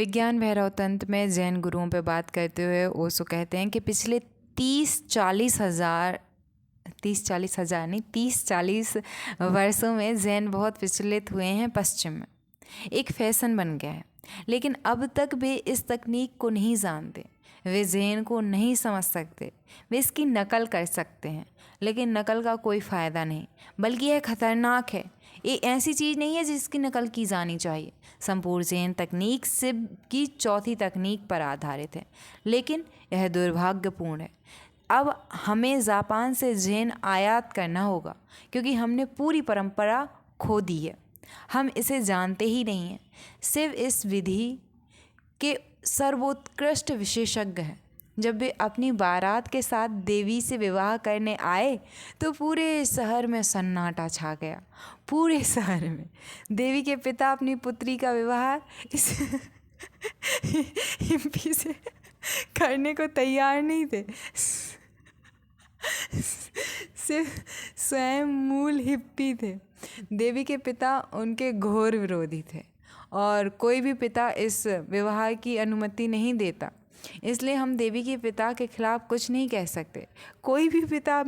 विज्ञान भैरव तंत्र में जैन गुरुओं पे बात करते हुए ओशो कहते हैं कि पिछले 30-40 वर्षों में जैन बहुत विचलित हुए हैं पश्चिम में। एक फैशन बन गया है, लेकिन अब तक वे इस तकनीक को नहीं जानते। वे जैन को नहीं समझ सकते। वे इसकी नकल कर सकते हैं, लेकिन नकल का कोई फ़ायदा नहीं, बल्कि यह खतरनाक है। ये ऐसी चीज़ नहीं है जिसकी नकल की जानी चाहिए। संपूर्ण जैन तकनीक शिव की चौथी तकनीक पर आधारित है, लेकिन यह दुर्भाग्यपूर्ण है। अब हमें जापान से जैन आयात करना होगा, क्योंकि हमने पूरी परंपरा खो दी है। हम इसे जानते ही नहीं हैं। शिव इस विधि के सर्वोत्कृष्ट विशेषज्ञ हैं। जब वे अपनी बारात के साथ देवी से विवाह करने आए तो पूरे शहर में सन्नाटा छा गया। पूरे शहर में देवी के पिता अपनी पुत्री का विवाह इस हिप्पी से करने को तैयार नहीं थे। सिर्फ स्वयं मूल हिप्पी थे। देवी के पिता उनके घोर विरोधी थे, और कोई भी पिता इस विवाह की अनुमति नहीं देता। इसलिए हम देवी के पिता के खिलाफ कुछ नहीं कह सकते। कोई भी पिता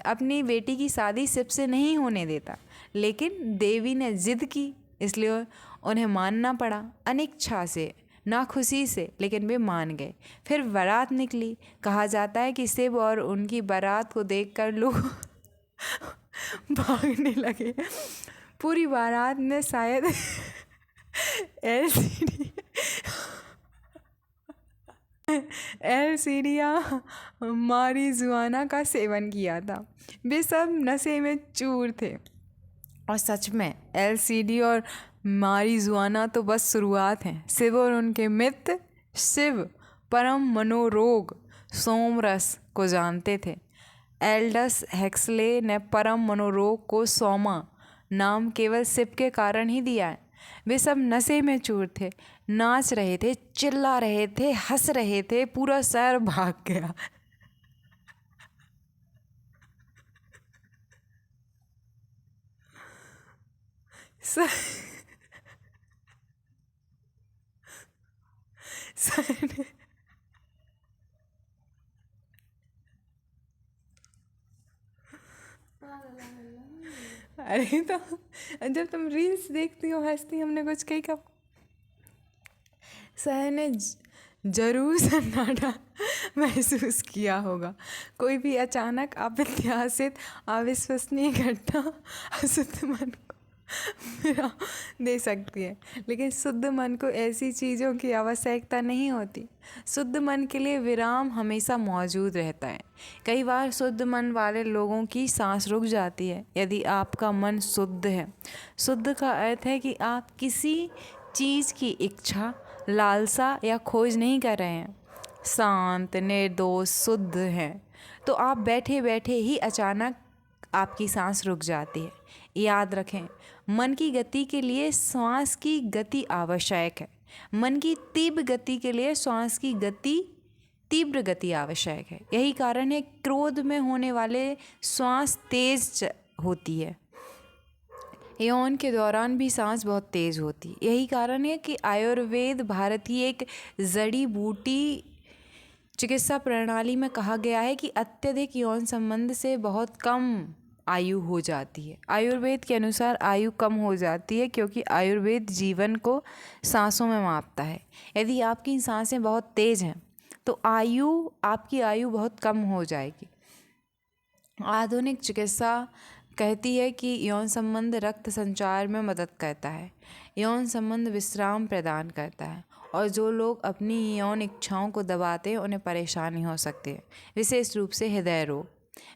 अपनी बेटी की शादी शिव से नहीं होने देता, लेकिन देवी ने जिद की, इसलिए उन्हें मानना पड़ा। अनिच्छा से, ना खुशी से, लेकिन वे मान गए। फिर बारात निकली। कहा जाता है कि शिव और उनकी बारात को देखकर लोग भागने लगे। पूरी बारात ने शायद एलसीडी या मारिजुआना का सेवन किया था। वे सब नशे में चूर थे। और सच में एलसीडी और मारिजुआना तो बस शुरुआत है। शिव और उनके मित्र शिव परम मनोरोग सोमरस को जानते थे। एल्डस हेक्सले ने परम मनोरोग को सोमा नाम केवल शिव के कारण ही दिया है। वे सब नशे में चूर थे, नाच रहे थे, चिल्ला रहे थे, हंस रहे थे। पूरा शहर भाग गया। अरे तो जब तुम रील्स देखती हो हंसती, हमने कुछ कही कब। शहर ने जरूर सन्नाटा महसूस किया होगा। कोई भी अचानक अप्रत्याशित अविश्वसनीय घटना अशुद्ध मन को विराम दे सकती है, लेकिन शुद्ध मन को ऐसी चीज़ों की आवश्यकता नहीं होती। शुद्ध मन के लिए विराम हमेशा मौजूद रहता है। कई बार शुद्ध मन वाले लोगों की सांस रुक जाती है। यदि आपका मन शुद्ध है, शुद्ध का अर्थ है कि आप किसी चीज़ की इच्छा, लालसा या खोज नहीं कर रहे हैं, शांत, निर्दोष, शुद्ध हैं, तो आप बैठे बैठे ही अचानक आपकी सांस रुक जाती है। याद रखें, मन की गति के लिए श्वास की गति आवश्यक है। मन की तीव्र गति के लिए श्वास की तीव्र गति आवश्यक है। यही कारण है क्रोध में होने वाले श्वास तेज होती है। यौन के दौरान भी सांस बहुत तेज होती है। यही कारण है कि आयुर्वेद भारत की एक जड़ी बूटी चिकित्सा प्रणाली में कहा गया है कि अत्यधिक यौन संबंध से बहुत कम आयु हो जाती है। आयुर्वेद के अनुसार आयु कम हो जाती है, क्योंकि आयुर्वेद जीवन को सांसों में मापता है। यदि आपकी सांसें बहुत तेज हैं तो आपकी आयु बहुत कम हो जाएगी। आधुनिक चिकित्सा कहती है कि यौन संबंध रक्त संचार में मदद करता है। यौन संबंध विश्राम प्रदान करता है, और जो लोग अपनी यौन इच्छाओं को दबाते हैं उन्हें परेशानी हो सकती है, विशेष रूप से हृदय रोग।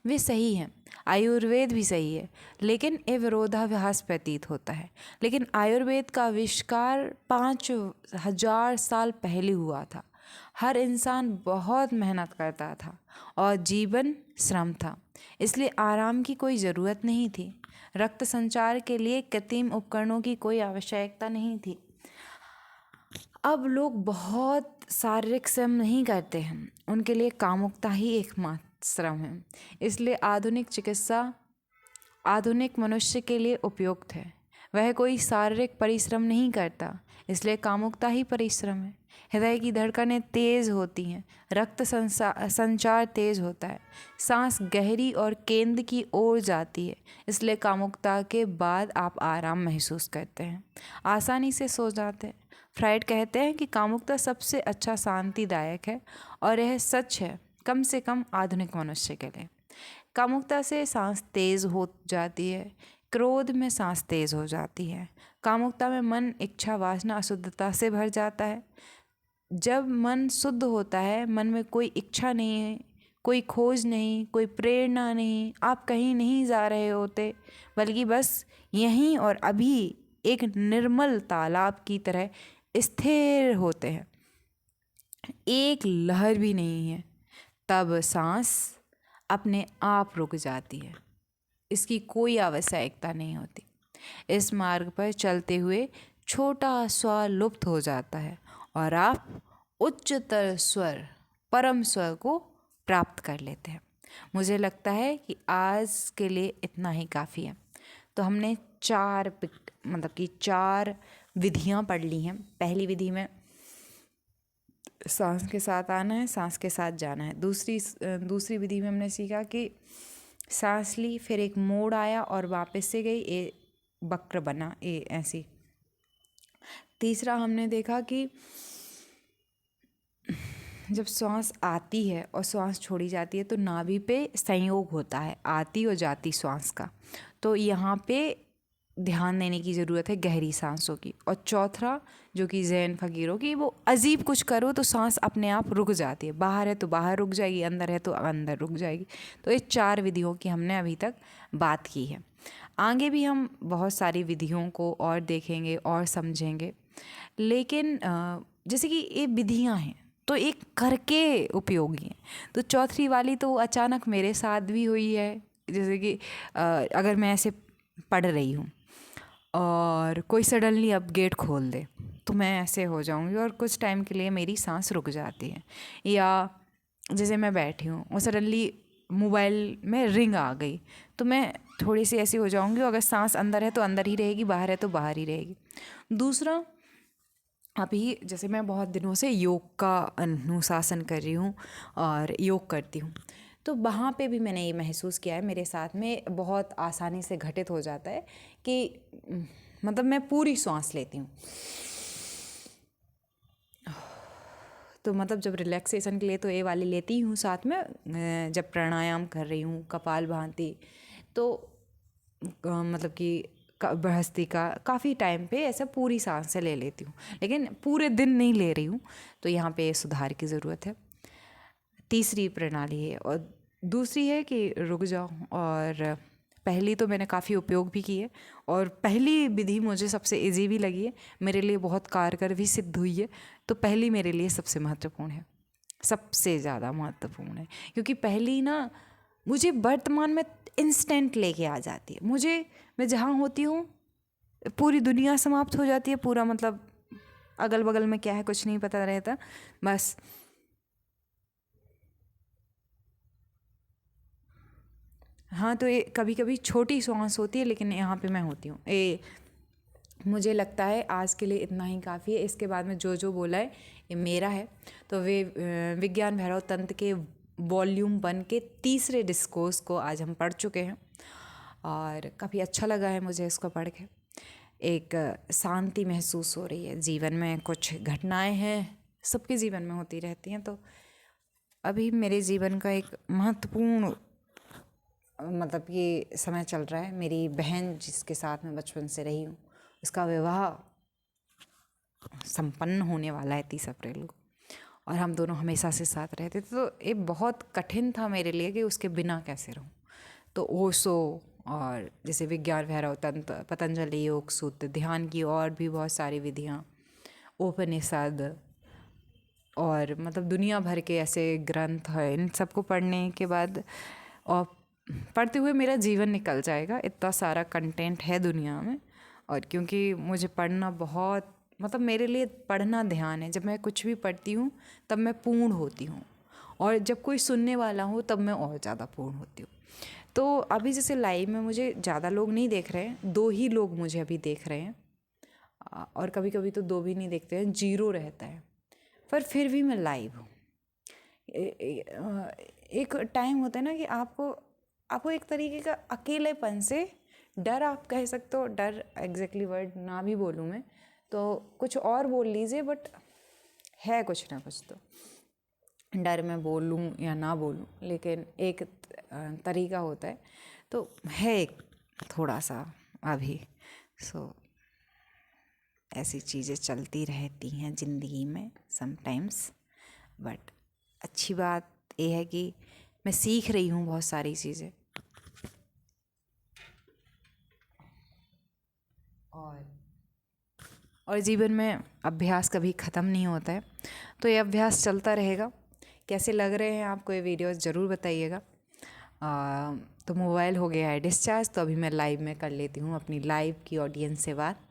वे सही हैं, आयुर्वेद भी सही है, लेकिन ये विरोधाभास प्रतीत होता है। लेकिन आयुर्वेद का आविष्कार 5000 साल पहले हुआ था। हर इंसान बहुत मेहनत करता था और जीवन श्रम था, इसलिए आराम की कोई ज़रूरत नहीं थी। रक्त संचार के लिए कृत्रिम उपकरणों की कोई आवश्यकता नहीं थी। अब लोग बहुत शारीरिक श्रम नहीं करते हैं, उनके लिए कामुकता ही एकमात्र श्रम है। इसलिए आधुनिक चिकित्सा आधुनिक मनुष्य के लिए उपयुक्त है। वह कोई शारीरिक परिश्रम नहीं करता, इसलिए कामुकता ही परिश्रम है। हृदय की धड़कनें तेज होती हैं, रक्त संचार तेज होता है, सांस गहरी और केंद्र की ओर जाती है, इसलिए कामुकता के बाद आप आराम महसूस करते हैं, आसानी से सो जाते हैं। फ्राइड कहते हैं कि कामुकता सबसे अच्छा शांतिदायक है, और यह सच है, कम से कम आधुनिक मनुष्य के लिए। कामुकता से सांस तेज हो जाती है, क्रोध में सांस तेज हो जाती है। कामुकता में मन, इच्छा, वासना, अशुद्धता से भर जाता है। जब मन शुद्ध होता है, मन में कोई इच्छा नहीं है, कोई खोज नहीं, कोई प्रेरणा नहीं, आप कहीं नहीं जा रहे होते, बल्कि बस यहीं और अभी एक निर्मल तालाब की तरह स्थिर होते हैं, एक लहर भी नहीं है। तब सांस अपने आप रुक जाती है, इसकी कोई आवश्यकता नहीं होती। इस मार्ग पर चलते हुए छोटा स्वर लुप्त हो जाता है और आप उच्चतर स्वर, परम स्वर को प्राप्त कर लेते हैं। मुझे लगता है कि आज के लिए इतना ही काफ़ी है। तो हमने चार विधियां पढ़ ली हैं। पहली विधि में सांस के साथ आना है, सांस के साथ जाना है। दूसरी विधि में हमने सीखा कि सांस ली, फिर एक मोड़ आया और वापस से गई, ए वक्र बना, ए ऐसी। तीसरा हमने देखा कि जब श्वास आती है और श्वास छोड़ी जाती है तो नाभि पे संयोग होता है आती और जाती श्वास का, तो यहाँ पे ध्यान देने की ज़रूरत है, गहरी सांसों की। और चौथा जो कि जैन फकीरों की, वो अजीब कुछ करो तो सांस अपने आप रुक जाती है, बाहर है तो बाहर रुक जाएगी, अंदर है तो अंदर रुक जाएगी। तो ये 4 विधियों की हमने अभी तक बात की है। आगे भी हम बहुत सारी विधियों को और देखेंगे और समझेंगे, लेकिन जैसे कि ये विधियाँ हैं तो एक करके उपयोगी हैं। तो चौथी वाली तो अचानक मेरे साथ भी हुई है। जैसे कि अगर मैं ऐसे पढ़ रही हूँ और कोई सडनली अब गेट खोल दे तो मैं ऐसे हो जाऊँगी और कुछ टाइम के लिए मेरी सांस रुक जाती है। या जैसे मैं बैठी हूँ और सडनली मोबाइल में रिंग आ गई तो मैं थोड़ी सी ऐसी हो जाऊँगी, अगर सांस अंदर है तो अंदर ही रहेगी, बाहर है तो बाहर ही रहेगी। दूसरा, अभी जैसे मैं बहुत दिनों से योग का अनुशासन कर रही हूँ और योग करती हूँ, तो वहाँ पे भी मैंने ये महसूस किया है, मेरे साथ में बहुत आसानी से घटित हो जाता है कि मतलब मैं पूरी सांस लेती हूँ। तो मतलब जब रिलैक्सेशन के लिए तो ये वाली लेती हूँ साथ में, जब प्राणायाम कर रही हूँ कपालभाति, तो मतलब कि बृहस्पति का काफ़ी टाइम पे ऐसा पूरी सांस से ले लेती हूँ, लेकिन पूरे दिन नहीं ले रही हूँ, तो यहाँ पे सुधार की ज़रूरत है। तीसरी प्रणाली है। और दूसरी है कि रुक जाओ। और पहली तो मैंने काफ़ी उपयोग भी की है, और पहली विधि मुझे सबसे इजी भी लगी है, मेरे लिए बहुत कारगर भी सिद्ध हुई है। तो पहली मेरे लिए सबसे महत्वपूर्ण है, सबसे ज़्यादा महत्वपूर्ण है, क्योंकि पहली ना मुझे वर्तमान में इंस्टेंट लेके आ जाती है। मैं जहाँ होती हूँ पूरी दुनिया समाप्त हो जाती है, पूरा मतलब अगल बगल में क्या है कुछ नहीं पता रहता, बस हाँ। तो ये कभी कभी छोटी सांस होती है, लेकिन यहाँ पे मैं होती हूँ। ये मुझे लगता है आज के लिए इतना ही काफ़ी है। इसके बाद में जो जो बोला है ये मेरा है। तो वे विज्ञान भैरव तंत्र के वॉल्यूम 1 के तीसरे डिस्कोर्स को आज हम पढ़ चुके हैं, और काफ़ी अच्छा लगा है मुझे इसको पढ़ के। एक शांति महसूस हो रही है। जीवन में कुछ घटनाएं हैं, सबके जीवन में होती रहती हैं, तो अभी मेरे जीवन का एक महत्वपूर्ण मतलब ये समय चल रहा है। मेरी बहन जिसके साथ मैं बचपन से रही हूँ, उसका विवाह संपन्न होने वाला है 30 अप्रैल को, और हम दोनों हमेशा से साथ रहते थे। तो ये बहुत कठिन था मेरे लिए कि उसके बिना कैसे रहूं। तो ओशो और जैसे विज्ञान भैरव तंत्र, पतंजलि योग सूत्र, ध्यान की और भी बहुत सारी विधियाँ, उपनिषद और मतलब दुनिया भर के ऐसे ग्रंथ हैं, इन सबको पढ़ने के बाद और पढ़ते हुए मेरा जीवन निकल जाएगा। इतना सारा कंटेंट है दुनिया में। और क्योंकि मुझे पढ़ना बहुत मतलब मेरे लिए पढ़ना ध्यान है। जब मैं कुछ भी पढ़ती हूँ तब मैं पूर्ण होती हूँ, और जब कोई सुनने वाला हो तब मैं और ज़्यादा पूर्ण होती हूँ। तो अभी जैसे लाइव में मुझे ज़्यादा लोग नहीं देख रहे हैं, 2 ही लोग मुझे अभी देख रहे हैं। और कभी कभी तो 2 भी नहीं देखते हैं, 0 रहता है, पर फिर भी मैं लाइव हूँ। एक टाइम होता है ना कि आपको एक तरीके का अकेलेपन से डर, आप कह सकते हो डर, एग्जैक्टली वर्ड ना भी बोलूँ मैं तो कुछ और बोल लीजिए, बट है कुछ ना कुछ तो। डर में बोलूँ या ना बोलूँ, लेकिन एक तरीका होता है, तो है एक थोड़ा सा अभी। सो ऐसी चीज़ें चलती रहती हैं ज़िंदगी में समटाइम्स, बट अच्छी बात ये है कि मैं सीख रही हूँ बहुत सारी चीज़ें। और जीवन में अभ्यास कभी ख़त्म नहीं होता है, तो ये अभ्यास चलता रहेगा। कैसे लग रहे हैं आपको ये वीडियोस ज़रूर बताइएगा। तो मोबाइल हो गया है डिस्चार्ज, तो अभी मैं लाइव में कर लेती हूँ अपनी लाइव की ऑडियंस से बात।